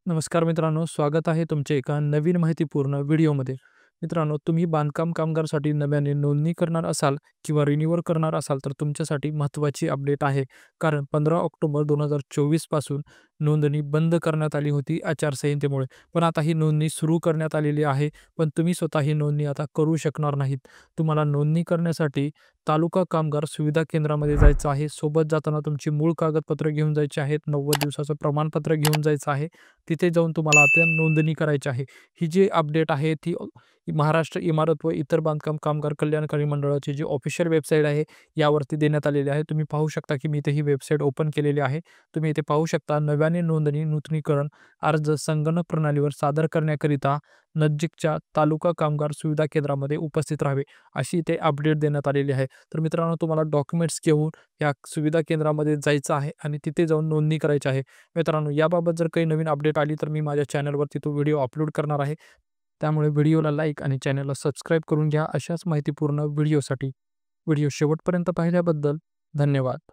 नमस्कार मित्रांनो, स्वागत आहे तुमच्या एका नवीन माहितीपूर्ण व्हिडिओमध्ये. मित्रांनो, तुम्ही बांधकाम कामगारसाठी नव्याने नोंदणी करणार असाल किंवा रिन्यूअल करणार असाल, तर तुमच्यासाठी महत्त्वाची अपडेट आहे. कारण 15 ऑक्टोबर 2024 पासून नोंदणी बंद करण्यात आली होती आचारसंहितेमुळे. पण आता ही नोंदणी सुरू करण्यात आलेली आहे. पण तुम्ही स्वतः ही नोंदणी आता करू शकणार नाहीत. तुम्हाला नोंदणी करण्यासाठी तालुका कामगार सुविधा केंद्रामध्ये जायचं आहे. सोबत जाताना तुमची मूळ कागदपत्र घेऊन जायची आहेत. 90 दिवसाचं प्रमाणपत्र घेऊन जायचं आहे. तिथे जाऊन तुम्हाला आता नोंदणी करायची आहे. ही जी अपडेट आहे ती महाराष्ट्र इमारत व इतर बांधकाम कामगार कल्याणकारी मंडळाची जी ऑफिशियल वेबसाईट आहे यावरती देण्यात आलेली आहे. तुम्ही पाहू शकता की मी इथे ही वेबसाईट ओपन केलेली आहे. तुम्ही इथे पाहू शकता नव्याने नोंदणी नूतनीकरण अर्ज संगणक प्रणालीवर सादर करण्याकरिता नजीकच्या तालुका कामगार सुविधा केंद्रामध्ये उपस्थित राहावे अशी इथे अपडेट देण्यात आलेली आहे. तर मित्रांनो, तुम्हाला डॉक्युमेंट्स घेऊन या सुविधा केंद्रामध्ये जायचं आहे आणि तिथे जाऊन नोंदणी करायची आहे. मित्रांनो, याबाबत जर काही नवीन अपडेट आली तर मी माझ्या चॅनलवरती तो व्हिडिओ अपलोड करणार आहे. त्यामुळे व्हिडिओला लाईक आणि चॅनलला सबस्क्राईब करून घ्या अशाच माहितीपूर्ण व्हिडिओसाठी. व्हिडिओ शेवटपर्यंत पाहिल्याबद्दल धन्यवाद.